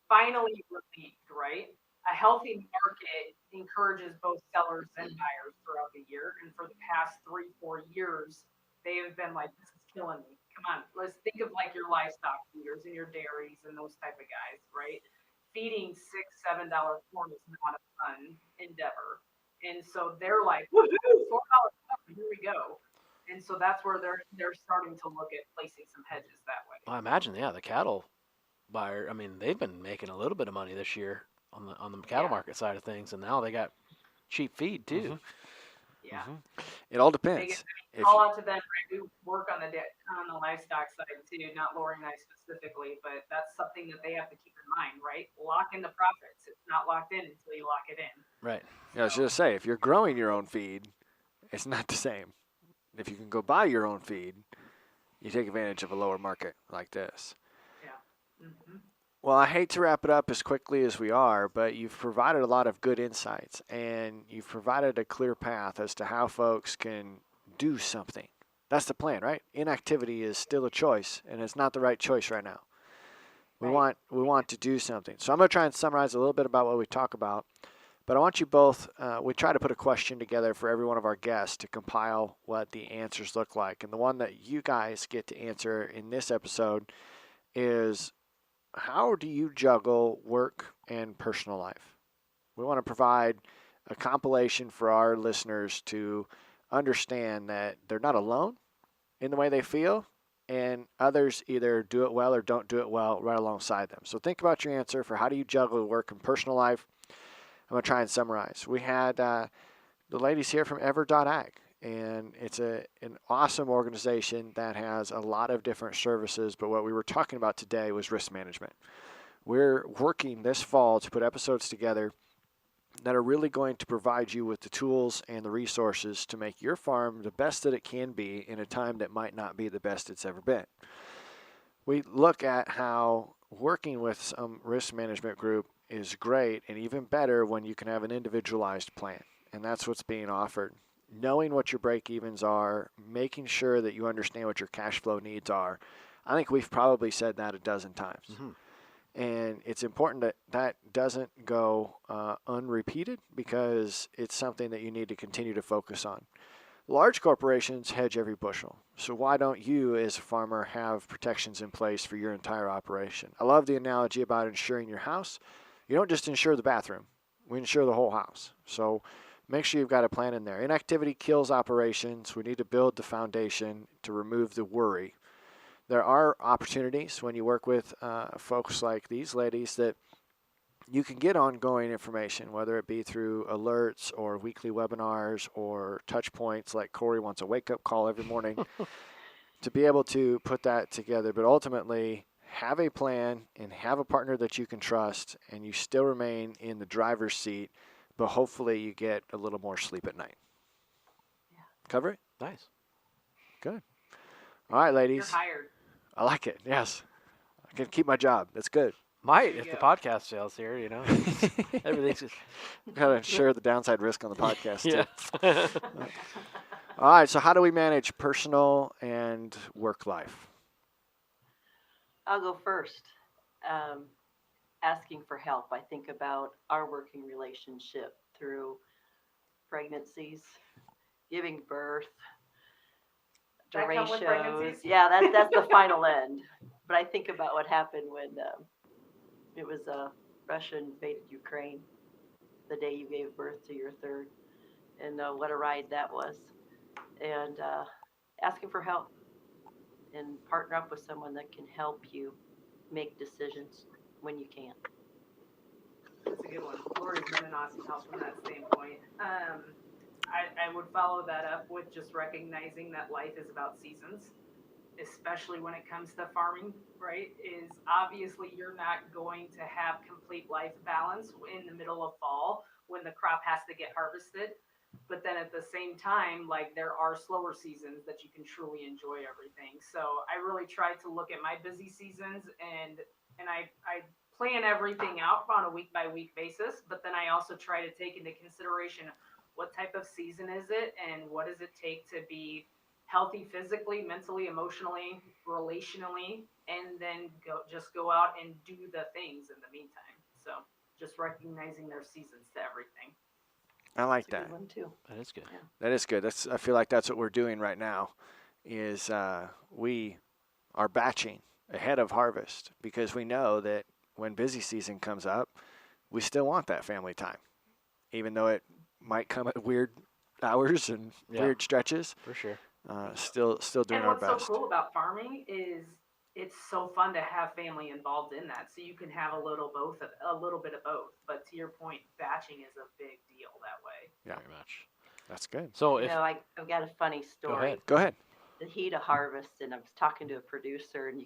finally relieved, right? A healthy market encourages both sellers and buyers throughout the year. And for the past 3-4 years, they have been like, this is killing me. Come on, let's think of like your livestock feeders and your dairies and those type of guys, right? Feeding $6-7 corn is not a fun endeavor. And so they're like, woohoo, $4 here we go. And so that's where they're starting to look at placing some hedges that way. Well, I imagine, yeah, the cattle buyer. I mean, they've been making a little bit of money this year on the cattle market side of things, and now they got cheap feed too. Yeah. It all depends. Call out to them. Right? We work on the livestock side too, not Lori and I specifically, but that's something that they have to keep in mind, right? Lock in the profits. It's not locked in until you lock it in. Right. Yeah, I was going to say, if you're growing your own feed, it's not the same. If you can go buy your own feed, you take advantage of a lower market like this. Yeah. Mm-hmm. Well, I hate to wrap it up as quickly as we are, but you've provided a lot of good insights, and you've provided a clear path as to how folks can do something. That's the plan, right? Inactivity is still a choice, and it's not the right choice right now. We want to do something. So I'm going to try and summarize a little bit about what we talk about, but I want you both, we try to put a question together for every one of our guests to compile what the answers look like. And the one that you guys get to answer in this episode is, how do you juggle work and personal life? We want to provide a compilation for our listeners to understand that they're not alone in the way they feel, and others either do it well or don't do it well right alongside them. So think about your answer for how do you juggle work and personal life. I'm going to try and summarize. We had the ladies here from Ever.Ag, and it's an awesome organization that has a lot of different services, but what we were talking about today was risk management. We're working this fall to put episodes together that are really going to provide you with the tools and the resources to make your farm the best that it can be in a time that might not be the best it's ever been. We look at how working with some risk management group is great, and even better when you can have an individualized plan, and that's what's being offered. Knowing what your break-evens are, making sure that you understand what your cash flow needs are. I think we've probably said that a dozen times. Mm-hmm. And it's important that that doesn't go unrepeated, because it's something that you need to continue to focus on. Large corporations hedge every bushel. So why don't you as a farmer have protections in place for your entire operation? I love the analogy about insuring your house. You don't just insure the bathroom. We insure the whole house. So make sure you've got a plan in there. Inactivity kills operations. We need to build the foundation to remove the worry. There are opportunities when you work with folks like these ladies that you can get ongoing information, whether it be through alerts or weekly webinars or touch points like Corey wants a wake-up call every morning to be able to put that together. But ultimately, have a plan and have a partner that you can trust, and you still remain in the driver's seat, but hopefully you get a little more sleep at night. Yeah. Cover it? Nice. Good. All right, ladies. You're hired. I like it. Yes. I can keep my job. That's good. Might if the podcast fails here, everything's just Got to share the downside risk on the podcast too. yeah. All right. So how do we manage personal and work life? I'll go first. Asking for help. I think about our working relationship through pregnancies, giving birth, That come with pregnancies? Yeah, that's the final end. But I think about what happened when it was Russia invaded Ukraine, the day you gave birth to your third, and what a ride that was. And asking for help and partner up with someone that can help you make decisions when you can't. That's a good one. Lori's been an awesome help from that standpoint. I would follow that up with just recognizing that life is about seasons, especially when it comes to farming, right? Is obviously you're not going to have complete life balance in the middle of fall when the crop has to get harvested. But then at the same time, like, there are slower seasons that you can truly enjoy everything. So I really try to look at my busy seasons and I plan everything out on a week by week basis, but then I also try to take into consideration what type of season is it and what does it take to be healthy physically, mentally, emotionally, relationally, and then go out and do the things in the meantime. So just recognizing their seasons to everything. I like That's a that. good one too. That is good. Yeah. That is good. I feel like that's what we're doing right now is we are batching ahead of harvest, because we know that when busy season comes up, we still want that family time, even though it might come at weird hours and weird stretches. For sure. Still doing And our what's best. so cool about farming is it's so fun to have family involved in that. So you can have a little bit of both. But to your point, batching is a big deal that way. Yeah. Very much. That's good. So I've got a funny story. Go ahead. The heat of harvest, and I was talking to a producer, and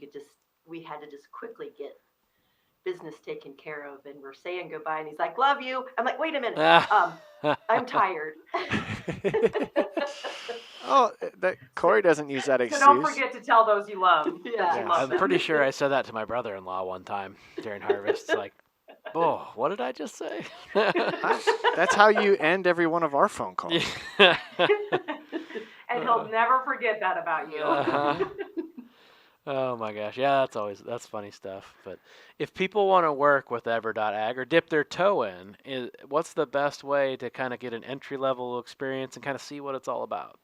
we had to just quickly get business taken care of, and we're saying goodbye, and he's like, "Love you." I'm like, "Wait a minute, I'm tired." Oh, Corey doesn't use that So excuse. don't forget to tell those you love. Yeah. You love I'm them. pretty sure I said that to my brother-in-law one time during harvest. It's like, oh, what did I just say? That's how you end every one of our phone calls. And he'll never forget that about you. Uh-huh. Oh my gosh, yeah, that's funny stuff. But if people want to work with Ever.Ag or dip their toe in, what's the best way to kind of get an entry-level experience and kind of see what it's all about?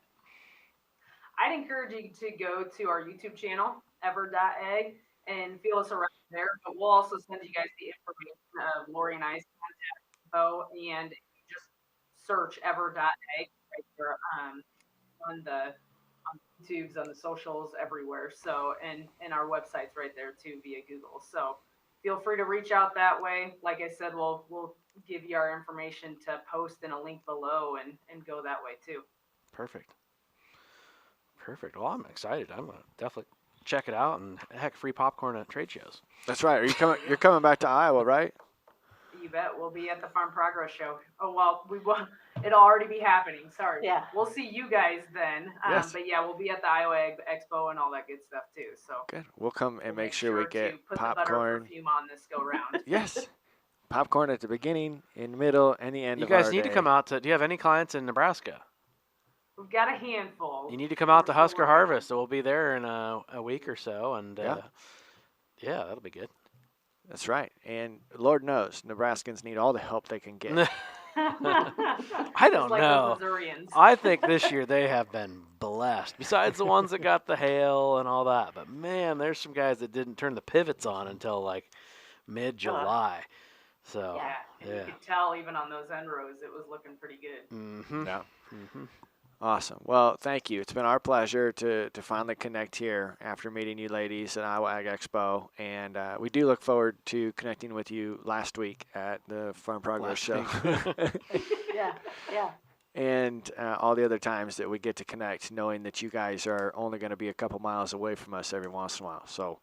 I'd encourage you to go to our YouTube channel, Ever.Ag, and feel us around there. But we'll also send you guys the information of Lori and I's contact info, and just search Ever.Ag right there on YouTube's, on the socials, everywhere. So, and our website's right there too via Google. So feel free to reach out that way. Like I said, we'll give you our information to post in a link below and go that way too. Perfect. Well, I'm excited. I'm gonna definitely check it out, and heck, free popcorn at trade shows. That's right. You're coming back to Iowa, right? You bet. We'll be at the Farm Progress Show. Oh, well, we will. It'll already be happening. Sorry. Yeah. We'll see you guys then. Yes. But yeah, we'll be at the Iowa Expo and all that good stuff too. So Good. We'll come and we'll make sure we to get put the butter popcorn. perfume on this go round. Yes. Popcorn at the beginning, in the middle, and the end You of our guys need to day. come out to. Do you have any clients in Nebraska? We've got a handful. You need to come out to We're still Husker working on it. Harvest. We'll be there in a week or so, and Yeah. yeah, that'll be good. That's right. And Lord knows, Nebraskans need all the help they can get. I don't Just like know. those Missourians. I think this year they have been blessed. Besides the ones that got the hail and all that, but man, there's some guys that didn't turn the pivots on until like mid-July. So Yeah, and yeah. you could tell even on those end rows, it was looking pretty good. Mm-hmm. Yeah. Mm-hmm. Awesome. Well, thank you. It's been our pleasure to finally connect here after meeting you ladies at Iowa Ag Expo. And we do look forward to connecting with you last week at the Farm Progress Show. Yeah. And all the other times that we get to connect, knowing that you guys are only going to be a couple miles away from us every once in a while. So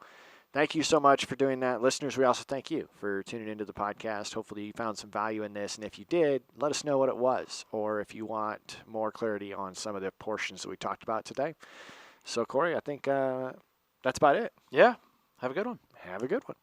thank you so much for doing that. Listeners, we also thank you for tuning into the podcast. Hopefully you found some value in this. And if you did, let us know what it was, or if you want more clarity on some of the portions that we talked about today. So, Corey, I think that's about it. Yeah. Have a good one. Have a good one.